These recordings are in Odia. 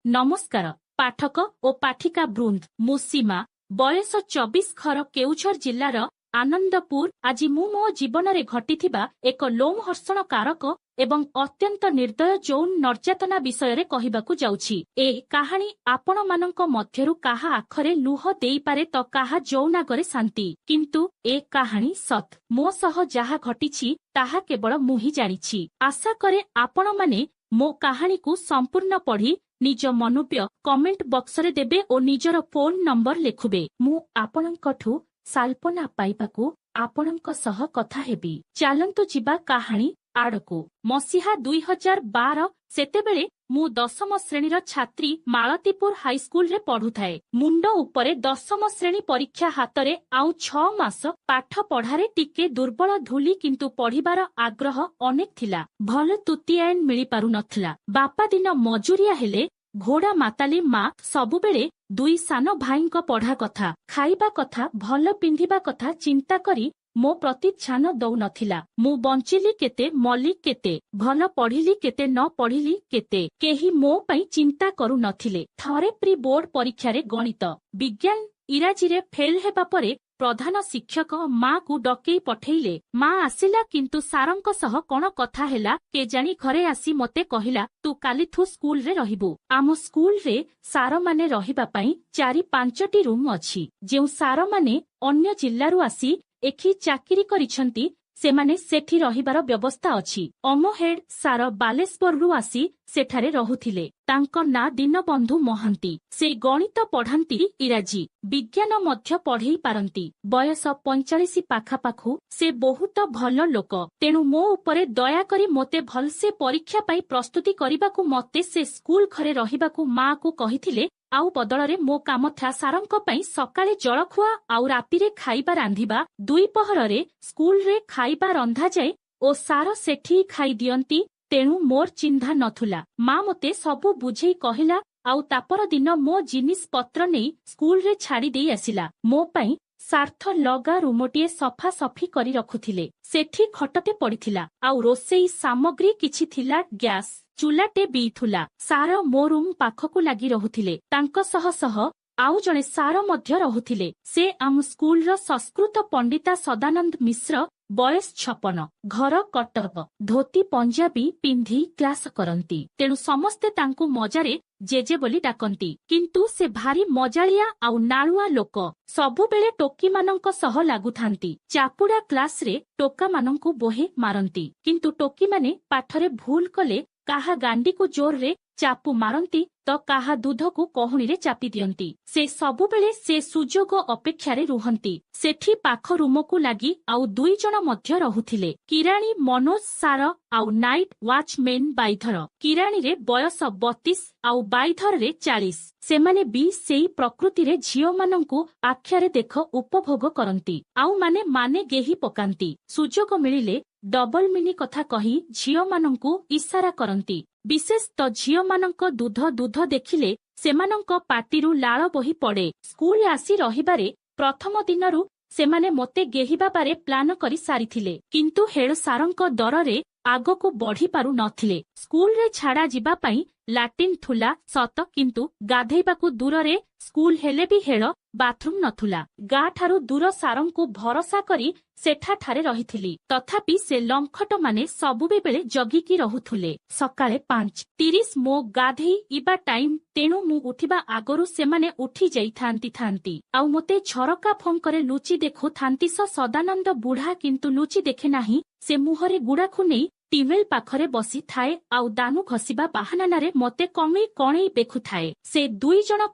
नमस्कार पाठक ओ पाठिका बृंद मु सीमा बयस 24 घर केउझर जिल्लार आनंदपुर आज मु मो जीवन रे घटिथिबा एक लोमहर्षण कारक एवं अत्यंत निर्दय यौन निर्यातना विषय रे कहिबाकू जाउछि। ए कहानी आपण मानक मध्यरु काहा आखरे लुह देई पारे तो काहा यौनागरे शांति, किंतु ए कहानी सत मो सह जाहा घटिछि ताहा केवल मु ही जानिछि। आशा करे आपण माने मो कहानी को संपूर्ण पढ़ी निज मनोव्य कमेंट बॉक्स रे देबे और निजर फोन नंबर लेखुबे। मु आपणंकठु साल्पना पाइबाकू आपणंक सह कथा हेबी। चालंतु जिबा कहानी आड़कू। मसीहा 2012 सेतेबेले मु 10म श्रेणीर छात्री मालतीपुर हाईस्कूल रे पढ़ुथाए। मुंड उपरे 10म श्रेणी परीक्षा हातरे आउ 6 मास पाठ पढ़ारे टिके दुर्बल धुली, किंतु पढ़िबार आग्रह अनेक थिला। भल तुतियान मिली पारु नथिला। बापा दिन मजूरिया हेले घोड़ा माताली माँ सबुबेले दुई सान भाईंक पढ़ा कथा, खाइबा कथा, भल पिंधिबा कथा चिंता करी मो प्रति ध्यान दउ नथिला। मु बंचिली केते, मली केते, भल पढ़िली केते, न पढ़िली केते, केही मो पई चिंता करू नथिले। थरे प्री बोर्ड परीक्षा रे गणित विज्ञान इराजी रे फेल हेबा परे प्रधान शिक्षक माँ को डकेई पठेइले। माँ आसिला, किंतु सारंक सह कोन कथा हेला केजानी घरे आसी मते कहिला, तू कालिथु स्कूल रे रहिबु। आम स्कूल रे सार माने रहिबा पई 4-5टी रूम अछि। जेउ सार माने अन्य जिल्लारु आसी एखी चाकिरी करिछंती सेमाने सेठी रहिबार व्यवस्था अछि। अमो हेड सार बालेश्वररु आसी सेठारे रहुथिले। तांको ना दीनबंधु महांती। से गणित पढ़ांती, इराजी विज्ञान मध्य पढ़ेई पारंती। बयस 45 पाखापाखु। से बहुत भल लोक, तेणु मो उपरे दया करी मोते भलसे परीक्षा पाई प्रस्तुति करिबाकू मते से स्कूल घरे रहिबाकू माँ को कहिथिले। आउ बदଳରେ मो काम था सारंक पई सकाळे जळखुआ आउ रातिरे खाइबा रांधिबा। दुई पहରରେ स्कूल रे खाइबा रंधा जाए ओ सार सेठी खाई दियंती। तेणु मोर चिन्हा नथुला। माँ मते सबु बुझेई कहिला, आउ तापर दिन मो जिनिस पत्र नेई स्कूल रे छाड़ी देई आसिला। मो पई सार्थ लगा रूमटिए सफा सफी करी रखुथिले। सेठी खटते पड़िथिला, आउ रोसेई सामग्री किछि थिला। गैस चूलाटे बीथुला। सार मो रूम पाखकु लागि रहुथिले। तांको सह सह आउ जणे सार मध्य रहुथिले। से आम स्कूल रो संस्कृत पंडिता सदानंद मिश्र, बयस 56, घर कटक, धोती पंजाबी पिंधी क्लास करंती। तेणु समस्ते तांकु मजारे जेजे बोली डाकंती। किंतु से भारी मजालिया आउ नाळुआ लोक। सबु बेले टोकी मानंक सह लागुथांती। चापुडा क्लास रे टोका मानंकु बोहे मारंती, किंतु टोकी माने पाठरे भूल कले काहा गांडी को जोर रे चापु मारंती तो काहा दूध को कहुणी रे चापी दियंती। से सबु बेले से सुजोग अपेक्षा रे रुहंती। सेठी पाख रूम को लागी आउ 2 जण मध्य रहुथिले। किराणी मनोज सार आउ नाइट वाचमैन बाइधर। किराणी रे बयस 32 आउ बाइधर रे 40। सेमाने भी सेई प्रकृति रे झियो मानंकु आख्यारे देख उपभोग करंती। आउ माने गेही पकांती। सुजोग मिलिले डबल मिनी कथा कही झियो मानंकु इशारा करंती। विशेष तो झियो मानंक दूध देखिले सेमानंक पाटिरु लाळ बही पड़े। स्कूल आसी रहिबारे प्रथम दिनरु सेमाने मोते गेहिबा बारे प्लान करी सारिथिले, किंतु हेड सारंक दररे आगको बढ़ी पारु नथिले। स्कूल रे छाड़ा जिबा पई लाटिन थुला सत, किंतु गाधेइबाकू दूररे स्कूल हेले भी हेड बाथरूम नथुला। गा ठारू दूर सारंकु भरोसा करी सेठा ठारे रहिथिली। तथापि से लंखट माने सबुबे बेले जगिकी रहुथुले। सकाळे 5:30 मो गाधेई इबा टाइम, तेणु मु उठिबा आगरु सेमाने उठी जाई थांती। आउ मोते झरका फंकरे लुचि देखु थांती। सदानंद बुढ़ा, किंतु लुचि देखे नाही। से मुहरे गुड़ाखु नेई टीवेल पाखरे बसी थाए आउ दानु घसिबा बाहानारे मते कमेई कणेई बेखु थाए। से 2 जण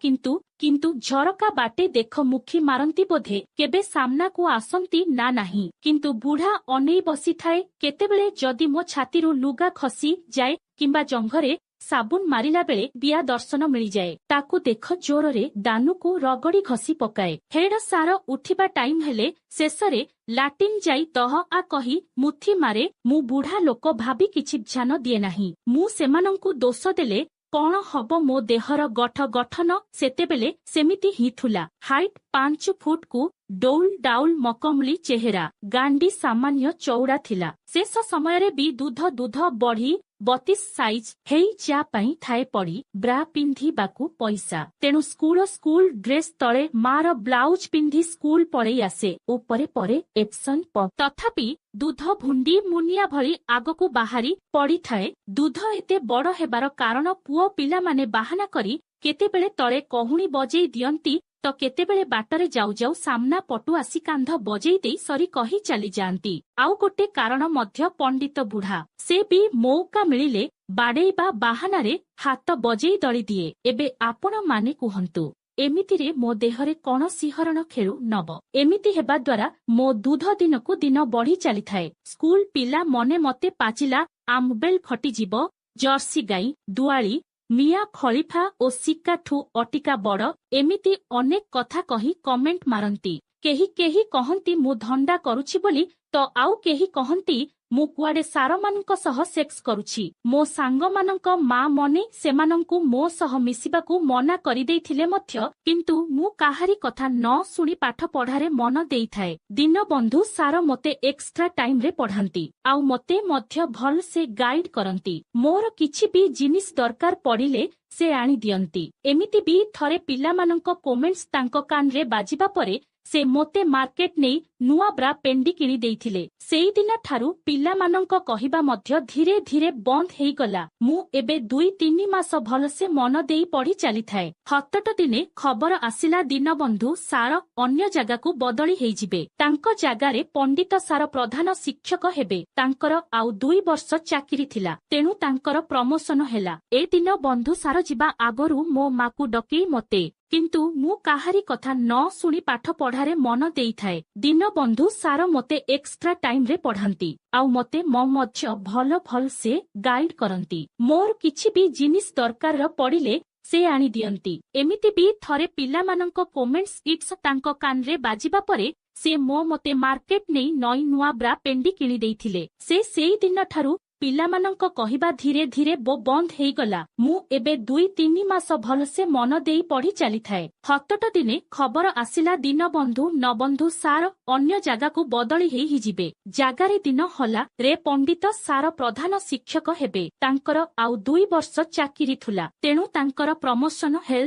किंतु झरका बाटे देख मुखी मारंती बोधे केबे सामना को आसंती ना नाही। किंतु बुढ़ा अनेई बसी थाए। केतेबेले जदि मो छातीरु लुगा खसी जाए किंबा जंघरे साबुन मारिला बेले बिया दर्शन मिली जाए, ताकू देख जोररे दानु को रगड़ी घसी पकाए। हेड सार उठिबा टाइम हेले शेषरे लाटिन जाई दह आ कही मुथी मारे। मु बुढ़ा लोक भाबी किछि ध्यान दिए नाही। मु सेमानंकु दोष देले कौन हब मो देहर गठन सेतेबेले सेमिति ही थुला। हाइट 5 फुट को ଡଉଲ ଡାଉଲ ମକମଲି ଚେହେରା, ଗାଣ୍ଡି ସାମାନ୍ୟ ଚଉଡ଼ା ଥିଲା। ଶେଷ ସମୟରେ ବି ଦୁଧ ବଢି 32 ସାଇଜ ହେଇ ଚା ପାଇଁ ଥାଏ ପଡି, ବ୍ରା ପିନ୍ଧିବାକୁ ପଇସା। ତେଣୁ ସ୍କୁଲ ଡ୍ରେସ ତଳେ ମାର ବ୍ଲାଉଜ ପିନ୍ଧି ସ୍କୁଲ ପଳେଇ ଆସେ। ଉପରେ ପରେ ଏପ୍ସନ ତଥାପି ଦୁଧ ଭୁଣ୍ଡି ମୁନିଆ ଭଳି ଆଗକୁ ବାହାରି ପଡିଥାଏ। ଦୁଧ ଏତେ ବଡ ହେବାର କାରଣ ପୁଅ ପିଲାମାନେ ବାହାନା କରି କେତେବେଳେ ତଳେ କହୁଣି ବଜେଇ ଦିଅନ୍ତି ତ କେତେବେଳେ ବାଟରେ ଯାଉ ଯାଉ ସାମ୍ନା ପଟୁ ଆସି କାନ୍ଧ ବଜେଇ ଦେଇ ସରି କହି ଚାଲିଯାଆନ୍ତି। ଆଉ ଗୋଟେ କାରଣ ମଧ୍ୟ ପଣ୍ଡିତ ବୁଢା, ସେ ବି ମଉକା ମିଳିଲେ ବାଡେଇବା ବାହାନାରେ ହାତ ବଜେଇ ଦଳି ଦିଏ। ଏବେ ଆପଣ ମାନେ କୁହନ୍ତୁ, ଏମିତିରେ ମୋ ଦେହରେ କଣ ଶିହରଣ ଖେଳୁ ନବ? ଏମିତି ହେବା ଦ୍ୱାରା ମୋ ଦୁଧ ଦିନକୁ ଦିନ ବଢି ଚାଲିଥାଏ। ସ୍କୁଲ ପିଲା ମନେ ମତେ ପାଚିଲା ଆମ୍ବେଲ ଫଟିଯିବ, ଜର୍ସି ଗାଈ, ଦୁଆଳି, ମିଆ ଖଳିଫା ଓ ଶିକାଠୁ ଅଟିକା ବଡ, ଏମିତି ଅନେକ କଥା କହି କମେଣ୍ଟ ମାରନ୍ତି। କେହି କହନ୍ତି ମୁଁ ଧନ୍ଦା କରୁଛି ବୋଲି, ତ ଆଉ କେହି କହନ୍ତି ମୁଁ କୁଆଡେ ସାରମାନଙ୍କ ସହ ସେକ୍ସ କରୁଛି। ମୋ ସାଙ୍ଗମାନଙ୍କ ମା ମନେ ସେମାନଙ୍କୁ ମୋ ସହ ମିଶିବାକୁ ମନା କରିଦେଇଥିଲେ ମଧ୍ୟ କିନ୍ତୁ ମୁଁ କାହାରି କଥା ନ ଶୁଣି ପାଠ ପଢାରେ ମନ ଦେଇଥାଏ। ଦୀନବନ୍ଧୁ ସାର ମୋତେ ଏକ୍ସଟ୍ରା ଟାଇମରେ ପଢାନ୍ତି, ଆଉ ମୋତେ ମଧ୍ୟ ଭଲ ସେ ଗାଇଡ କରନ୍ତି। ମୋର କିଛି ବି ଜିନିଷ ଦରକାର ପଡିଲେ ସେ ଆଣି ଦିଅନ୍ତି। ଏମିତି ବି ଥରେ ପିଲାମାନଙ୍କ କୋମେଣ୍ଟସ୍ ତାଙ୍କ କାନରେ ବାଜିବା ପରେ ସେ ମୋତେ ମାର୍କେଟ ନେଇ ନୂଆ ବ୍ରା ପେଣ୍ଡି କିଣି ଦେଇଥିଲେ। ସେଇଦିନ ଠାରୁ ପିଲାମାନଙ୍କ କହିବା ମଧ୍ୟ ଧୀରେ ଧୀରେ ବନ୍ଦ ହେଇଗଲା। ମୁଁ ଏବେ 2-3 ମାସ ଭଲସେ ମନ ଦେଇ ପଢି ଚାଲିଥାଏ। ହଠାତ୍ ଦିନେ ଖବର ଆସିଲା ଦୀନବନ୍ଧୁ ସାର ଅନ୍ୟ ଜାଗାକୁ ବଦଳି ହେଇଯିବେ। ତାଙ୍କ ଜାଗାରେ ପଣ୍ଡିତ ସାର ପ୍ରଧାନ ଶିକ୍ଷକ ହେବେ। ତାଙ୍କର ଆଉ 2 ବର୍ଷ ଚାକିରି ଥିଲା, ତେଣୁ ତାଙ୍କର ପ୍ରମୋଶନ ହେଲା। ଏ ଦୀନବନ୍ଧୁ ସାର ଯିବା ଆଗରୁ ମୋ ମାକୁ ଡକେଇ ମୋତେ, କିନ୍ତୁ ମୁଁ କାହାରି କଥା ନ ଶୁଣି ପାଠ ପଢାରେ ମନ ଦେଇଥାଏ। ଦୀନବନ୍ଧୁ ସାର ମୋତେ ଏକ୍ସଟ୍ରା ଟାଇମରେ ପଢାନ୍ତି, ଆଉ ମୋତେ ମଧ୍ୟ ଭଲ ସେ ଗାଇଡ କରନ୍ତି। ମୋର କିଛି ବି ଜିନିଷ ଦରକାର ପଡିଲେ ସେ ଆଣି ଦିଅନ୍ତି। ଏମିତି ବି ଥରେ ପିଲାମାନଙ୍କ କୋମେଣ୍ଟସ୍ ଇଟ୍ସ ତାଙ୍କ କାନରେ ବାଜିବା ପରେ ସେ ମୋତେ ମାର୍କେଟ ନେଇ ନୂଆ ବ୍ରା ପେଣ୍ଡି କିଣି ଦେଇଥିଲେ। ସେ ସେଇ ଦିନଠାରୁ ପିଲାମାନଙ୍କ କହିବା ଧୀରେ ଧୀରେ ବନ୍ଦ ହେଇଗଲା। ମୁଁ ଏବେ 2-3 ମାସ ଭଲସେ ମନ ଦେଇ ପଢି ଚାଲିଥାଏ। ହଠାତ୍ ଦିନେ ଖବର ଆସିଲା ଦୀନବନ୍ଧୁ ନବନ୍ଧୁ ସାର ଅନ୍ୟ ଜାଗାକୁ ବଦଳି ହେଇଯିବେ। ଜାଗାରେ ଦିନ ହଲା ରେ ପଣ୍ଡିତ ସାର ପ୍ରଧାନ ଶିକ୍ଷକ ହେବେ। ତାଙ୍କର ଆଉ 2 ବର୍ଷ ଚାକିରି ଥିଲା, ତେଣୁ ତାଙ୍କର ପ୍ରମୋଶନ ହେଲ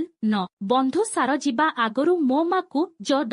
ବନ୍ଧୁ ସାର ଯିବା ଆଗରୁ ମୋ ମାକୁ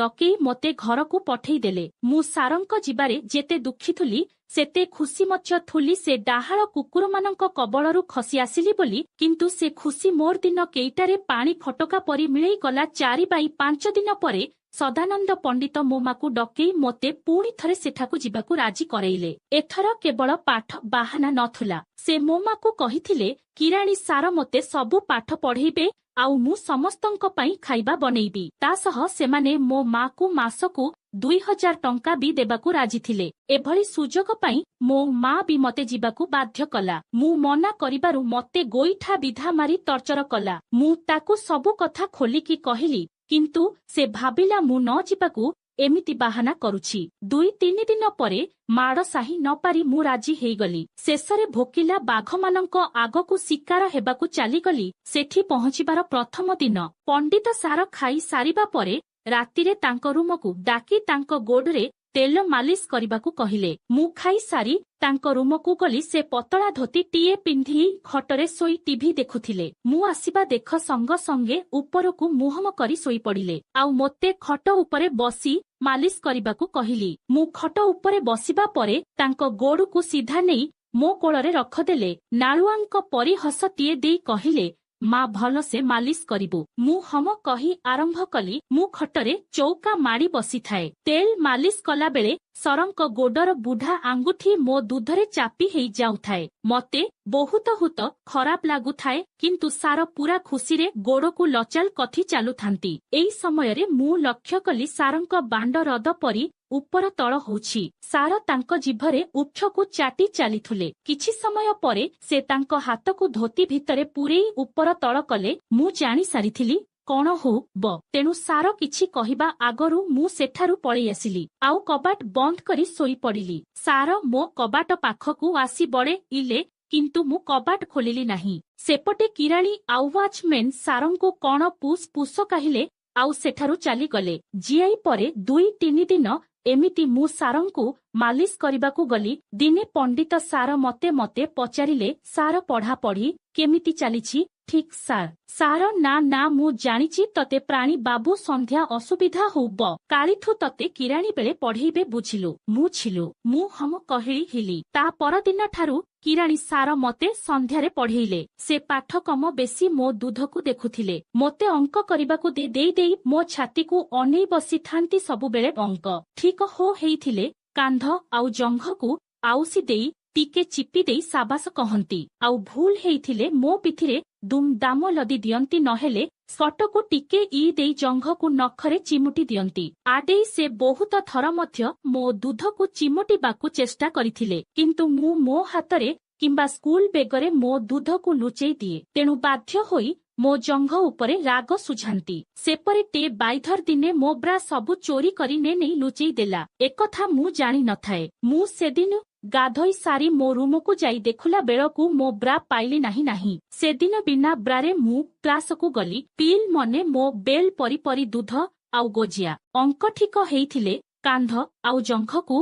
ଡକେଇ ମୋତେ ଘରକୁ ପଠେଇ ଦେଲେ। ମୁଁ ସାରଙ୍କ ଯିବାରେ ଯେତେ ଦୁଃଖୀ ଥିଲି ସେତେ ଖୁସି ମଧ୍ୟ ଥିଲି। ସେ ଡାହାଳ କୁକୁରମାନଙ୍କ କବଳରୁ ଖସି ଆସିଲି ବୋଲି, କିନ୍ତୁ ସେ ଖୁସି ମୋର ଦିନ କେଇଟାରେ ପାଣି ଫଟକା ପରି ମିଳେଇଗଲା। 4-5 ଦିନ ପରେ ସଦାନନ୍ଦ ପଣ୍ଡିତ ମୋ ମାକୁ ଡକେଇ ମୋତେ ପୁଣି ଥରେ ସେଠାକୁ ଯିବାକୁ ରାଜି କରେଇଲେ। ଏଥର କେବଳ ପାଠ ବାହାନା ନଥିଲା, ସେ ମୋ ମାକୁ କହିଥିଲେ କିରାଣୀ ସାର ମୋତେ ସବୁ ପାଠ ପଢେଇବେ, ଆଉ ମୁଁ ସମସ୍ତଙ୍କ ପାଇଁ ଖାଇବା ବନେଇବି। ତା ସହ ସେମାନେ ମୋ ମାକୁ ମାସକୁ 2000 ଟଙ୍କା ବି ଦେବାକୁ ରାଜି ଥିଲେ। ଏଭଳି ସୁଯୋଗ ପାଇଁ ମୋ ମା ବି ମୋତେ ଯିବାକୁ ବାଧ୍ୟ କଲା। ମୁଁ ମନା କରିବାରୁ ମୋତେ ଗୋଇଠା ବିଧା ମାରି ଟର୍ଚର କଲା। ମୁଁ ତାକୁ ସବୁ କଥା ଖୋଲିକି କହିଲି, କିନ୍ତୁ ସେ ଭାବିଲା ମୁଁ ନ ଯିବାକୁ ଏମିତି ବାହାନା କରୁଛି। 2-3 ଦିନ ପରେ ମାଡ଼ ସାହି ନ ପାରି ମୁଁ ରାଜି ହେଇଗଲି। ଶେଷରେ ଭୋକିଲା ବାଘମାନଙ୍କ ଆଗକୁ ଶିକାର ହେବାକୁ ଚାଲିଗଲି। ସେଠି ପହଞ୍ଚିବାର ପ୍ରଥମ ଦିନ ପଣ୍ଡିତ ସାର ଖାଇ ସାରିବା ପରେ ରାତିରେ ତାଙ୍କ ରୁମକୁ ଡାକି ତାଙ୍କ ଗୋଡରେ ତେଲ ମାଲିସ କରିବାକୁ କହିଲେ। ମୁଁ ଖାଇସାରି ତାଙ୍କ ରୁମକୁ ଗଲି। ସେ ପତଳା ଧୋତିଟିଏ ପିନ୍ଧି ଖଟରେ ଶୋଇ ଟିଭି ଦେଖୁଥିଲେ। ମୁଁ ଆସିବା ଦେଖ ସଙ୍ଗେ ସଙ୍ଗେ ଉପରକୁ ମୁହଁ କରି ଶୋଇପଡ଼ିଲେ, ଆଉ ମୋତେ ଖଟ ଉପରେ ବସି ମାଲିସ କରିବାକୁ କହିଲି। ମୁଁ ଖଟ ଉପରେ ବସିବା ପରେ ତାଙ୍କ ଗୋଡକୁ ସିଧା ନେଇ ମୋ କୋଳରେ ରଖଦେଲେ। ନାଳୁଆଙ୍କ ପରି ହସଟିଏ ଦେଇ କହିଲେ, ମା ଭଲସେ ମାଲିସ କରିବୁ। ମୁଁ ହମ କହି ଆରମ୍ଭ କଲି। ମୁଁ ଖଟରେ ଚୌକା ମାଡ଼ି ବସିଥାଏ। ତେଲ ମାଲିସ କଲାବେଳେ ସରଙ୍କ ଗୋଡର ବୁଢା ଆଙ୍ଗୁଠି ମୋ ଦୁଧରେ ଚାପି ହେଇ ଯାଉଥାଏ। ମତେ ବହୁତ ଖରାପ ଲାଗୁଥାଏ, କିନ୍ତୁ ସାର ପୁରା ଖୁସିରେ ଗୋଡକୁ ଲଚାଲ କଥି ଚାଲୁଥାନ୍ତି। ଏଇ ସମୟରେ ମୁଁ ଲକ୍ଷ୍ୟ କଲି ସାରଙ୍କ ବାଣ୍ଡ ରଦ ପରି ଉପର ତଳ ହଉଛି। ସାର ତାଙ୍କ ଜିଭରେ ଉଠକୁ ଚାଟି ଚାଲିଥିଲେ। କିଛି ସମୟ ପରେ ସେ ତାଙ୍କ ହାତକୁ ଧୋତି ଭିତରେ ପୂରେଇ ଉପର ତଳ କଲେ। ମୁଁ ଜାଣି ସାରିଥିଲି କଣ ହବ, ତେଣୁ ସାର କିଛି କହିବା ଆଗରୁ ମୁଁ ସେଠାରୁ ପଳେଇ ଆସିଲି, ଆଉ କବାଟ ବନ୍ଦ କରି ଶୋଇପଡ଼ିଲି। ସାର ମୋ କବାଟ ପାଖକୁ ଆସି ବଡ଼େଇଲେ, କିନ୍ତୁ ମୁଁ କବାଟ ଖୋଲିଲି ନାହିଁ। ସେପଟେ କିରାଣୀ ଆଉ ୱାଚମ୍ୟାନ ସାରଙ୍କୁ କଣ ପୁଷ କହିଲେ ଆଉ ସେଠାରୁ ଚାଲିଗଲେ। ଜିଆଇ ପରେ 2-3 ଦିନ ଏମିତି ମୁଁ ସାରଙ୍କୁ ମାଲିସ କରିବାକୁ ଗଲି। ଦିନେ ପଣ୍ଡିତ ସାର ମତେ ପଚାରିଲେ, ସାର ପଢାପଢି କେମିତି ଚାଲିଛି? ଠିକ୍ ସାର୍। ସାର ନା ମୁଁ ଜାଣିଛି ତତେ ପ୍ରାଣୀ ବାବୁ ସନ୍ଧ୍ୟା ଅସୁବିଧା ହଉବ, କାଲିଠୁ ତତେ କିରାଣୀ ବେଳେ ପଢେଇବେ ବୁଝିଲୁ। ମୁଁ ହମ କହିଲି ହିଲି। ତା ପରଦିନଠାରୁ କିରାଣୀ ସାର ମତେ ସନ୍ଧ୍ୟାରେ ପଢେଇଲେ। ସେ ପାଠ କମ ବେଶୀ ମୋ ଦୁଧକୁ ଦେଖୁଥିଲେ। ମୋତେ ଅଙ୍କ କରିବାକୁ ଦେଇ ମୋ ଛାତିକୁ ଅନେଇ ବସିଥାନ୍ତି ସବୁବେଳେ। ଅଙ୍କ ଠିକ ହେଇଥିଲେ କାନ୍ଧ ଆଉ ଜଙ୍ଘକୁ ଆଉସି ଦେଇ ଟିକେ ଚିପି ଦେଇ ସାବାସ କହନ୍ତି, ଆଉ ଭୁଲ ହେଇଥିଲେ ମୋ ପିଠିରେ ଦୁମ୍ ଦାମ ଲଦି ଦିଅନ୍ତି, ନହେଲେ ସ୍କଟକୁ ଟିକେ ଦେଇ ଜଙ୍ଘକୁ ନଖରେ ଚିମୁଟି ଦିଅନ୍ତି। ଆଡେଇ ସେ ବହୁତ ଥର ମଧ୍ୟ ମୋ ଦୁଧକୁ ଚିମୁଟିବାକୁ ଚେଷ୍ଟା କରିଥିଲେ, କିନ୍ତୁ ମୁଁ ମୋ ହାତରେ କିମ୍ବା ସ୍କୁଲ ବେଗରେ ମୋ ଦୁଧକୁ ଲୁଚେଇ ଦିଏ। ତେଣୁ ବାଧ୍ୟ ହୋଇ ମୋ ଜଙ୍ଘ ଉପରେ ରାଗ ସୁଝାନ୍ତି। ସେପରି ଟେ ବାଇଧର ଦିନେ ମୋ ବ୍ରା ସବୁ ଚୋରି କରି ନେଇ ଲୁଚେଇ ଦେଲା। ଏକଥା ମୁଁ ଜାଣି ନଥାଏ। ମୁଁ ସେଦିନ ଗାଧୋଇ ସାରି ମୋ ରୁମକୁ ଯାଇ ଦେଖିଲା ବେଳକୁ ମୋ ବ୍ରା ପାଇଲି ନାହିଁ। ସେଦିନ ବିନା ବ୍ରାରେ ମୁଁ କ୍ଲାସକୁ ଗଲି। ପିଲ୍ ମନେ ମୋ ବେଲ୍ ପରି ଦୁଧ ଆଉ ଗୋଜିଆ। ଅଙ୍କ ଠିକ ହେଇଥିଲେ କାନ୍ଧ ଆଉ ଜଙ୍ଘକୁ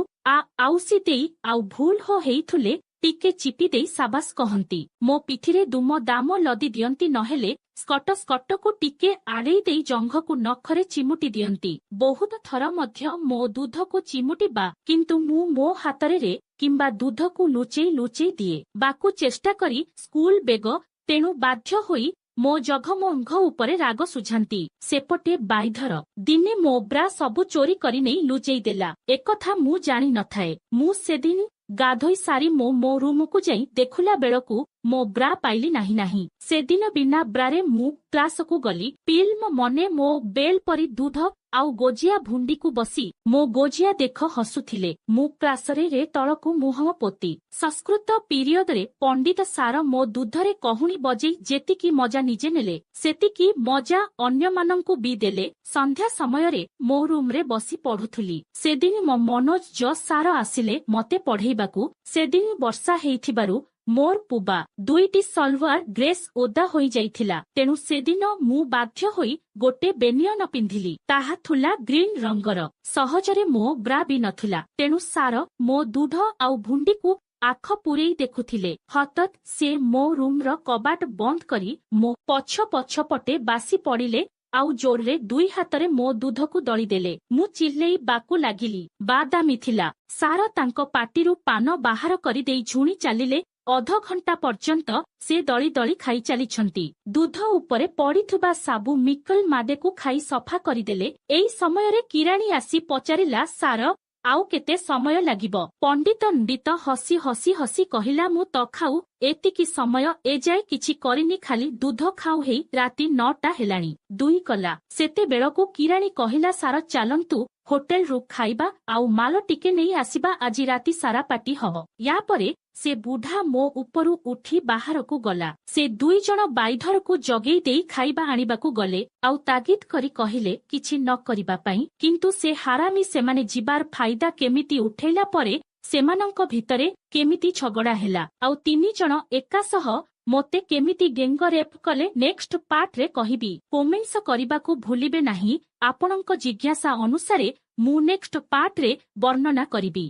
ଆଉସି ଦେଇ, ଆଉ ଭୁଲ ହେଇଥିଲେ ଟିକେ ଚିପି ଦେଇ ସାବାସ କହନ୍ତି। ମୋ ପିଠିରେ ଦୁମ ଦାମ ଲଦି ଦିଅନ୍ତି, ନହେଲେ ସ୍କଟକୁ ଟିକେ ଆଡେଇ ଦେଇ ଜଙ୍ଘକୁ ନଖରେ ଚିମୁଟି ଦିଅନ୍ତି। ବହୁତ ଥର ମଧ୍ୟ ମୋ ଦୁଧକୁ ଚିମୁଟିବା, କିନ୍ତୁ ମୁଁ ମୋ ହାତରେ କିମ୍ବା ଦୁଧକୁ ଲୁଚେଇ ଦିଏ ବାକୁ ଚେଷ୍ଟା କରି ସ୍କୁଲ ବେଗ। ତେଣୁ ବାଧ୍ୟ ହୋଇ ମୋ ଜଘମଙ୍ଘ ଉପରେ ରାଗ ସୁଝାନ୍ତି। ସେପଟେ ବାଇଧର ଦିନେ ମୋ ବ୍ରା ସବୁ ଚୋରି କରି ନେଇ ଲୁଚେଇ ଦେଲା। ଏକଥା ମୁଁ ଜାଣି ନଥାଏ। ମୁଁ ସେଦିନ ଗାଧୋଇ ସାରି ମୋ ରୁମକୁ ଯାଇ ଦେଖିଲା ବେଳକୁ ମୋ ବ୍ରା ପାଇଲି ନାହିଁ। ସେଦିନ ବିନା ବ୍ରାରେ ମୁଁ କ୍ଲାସକୁ ଗଲି। ପିଲ୍ମ ମନେ ମୋ ବେଲ୍ ପରି ଦୁଧ ଆଉ ଗୋଜିଆ ଭୁଣ୍ଡିକୁ ବସି ମୋ ଗୋଜିଆ ଦେଖ ହସୁଥିଲେ। ମୁଁ କ୍ଲାସରେ ତଳକୁ ମୁହଁ ପୋତି ସଂସ୍କୃତ ପିରିୟଡରେ ପଣ୍ଡିତ ସାର ମୋ ଦୁଧରେ କହୁଣି ବଜେଇ ଯେତିକି ମଜା ନିଜେ ନେଲେ, ସେତିକି ମଜା ଅନ୍ୟମାନଙ୍କୁ ବି ଦେଲେ। ସନ୍ଧ୍ୟା ସମୟରେ ମୋ ରୁମରେ ବସି ପଢୁଥିଲି। ସେଦିନ ମନୋଜ ସାର ଆସିଲେ ମତେ ପଢେଇବାକୁ। ସେଦିନ ବର୍ଷା ହେଇଥିବାରୁ ମୋର ପୁବା 2ଟି ସଲୱାର ଡ୍ରେସ୍ ଓଦା ହୋଇଯାଇଥିଲା। ତେଣୁ ସେଦିନ ମୁଁ ବାଧ୍ୟ ହୋଇ ଗୋଟେ ବେନିୟନ ପିନ୍ଧିଲି। ତାହା ଥିଲା ଗ୍ରୀନ ରଙ୍ଗର। ସହଜରେ ମୋ ବ୍ରା ବି ନଥିଲା। ତେଣୁ ସାର ମୋ ଦୁଧ ଆଉ ଭୁଣ୍ଡିକୁ ଆଖ ପୂରେଇ ଦେଖୁଥିଲେ। ହଠାତ୍ ସେ ମୋ ରୁମର କବାଟ ବନ୍ଦ କରି ମୋ ପଛପଟେ ବାସି ପଡ଼ିଲେ, ଆଉ ଜୋରରେ 2 ହାତରେ ମୋ ଦୁଧକୁ ଦଳିଦେଲେ। ମୁଁ ଚିଲ୍ଲେଇବାକୁ ଲାଗିଲି। ବାଦାମୀ ଥିଲା। ସାର ତାଙ୍କ ପାଟିରୁ ପାନ ବାହାର କରିଦେଇ ଝୁଣି ଚାଲିଲେ। ଅଧଘଣ୍ଟା ପର୍ଯ୍ୟନ୍ତ ସେ ଦଳି ଖାଇ ଚାଲିଛନ୍ତି। ଦୁଧ ଉପରେ ପଡ଼ିଥିବା ସାବୁ ମିକଲ ମାଡେକୁ ଖାଇ ସଫା କରିଦେଲେ। ଏଇ ସମୟରେ କିରାଣୀ ଆସି ପଚାରିଲା, ସାର ଆଉ କେତେ ସମୟ ଲାଗିବ? ପଣ୍ଡିତ ହସି କହିଲା, ମୁଁ ତ ଖାଉ ଏତିକି ସମୟ ଏଯାଏ କିଛି କରିନି, ଖାଲି ଦୁଧ ଖାଉ ହେଇ ରାତି 9ଟା ହେଲାଣି। 2 କଲା। ସେତେବେଳକୁ କିରାଣୀ କହିଲା, ସାର ଚାଲନ୍ତୁ ହୋଟେଲରୁ ଖାଇବା ଆଉ ମାଲ ଟିକେ ନେଇ ଆସିବା, ଆଜି ରାତି ସାରା ପାର୍ଟି ହବ। ୟା ପରେ ସେ ବୁଢା ମୋ ଉପରୁ ଉଠି ବାହାରକୁ ଗଲା। ସେ 2 ଜଣ ବାଇଧରକୁ ଜଗେଇ ଦେଇ ଖାଇବା ଆଣିବାକୁ ଗଲେ, ଆଉ ତାଗିଦ କରି କହିଲେ କିଛି ନ କରିବା ପାଇଁ। କିନ୍ତୁ ସେ ହାରାମି ସେମାନେ ଯିବାର ଫାଇଦା କେମିତି ଉଠେଇଲା ପରେ ସେମାନଙ୍କ ଭିତରେ କେମିତି ଝଗଡା ହେଲା, ଆଉ 3 ଜଣ ଏକାସହ ମୋତେ କେମିତି ଗେଙ୍ଗରେପ୍ କଲେ, ନେକ୍ସଟ ପାର୍ଟରେ କହିବି। କମେଣ୍ଟସ କରିବାକୁ ଭୁଲିବେ ନାହିଁ। ଆପଣଙ୍କ ଜିଜ୍ଞାସା ଅନୁସାରେ ମୁଁ ନେକ୍ସଟ ପାର୍ଟରେ ବର୍ଣ୍ଣନା କରିବି।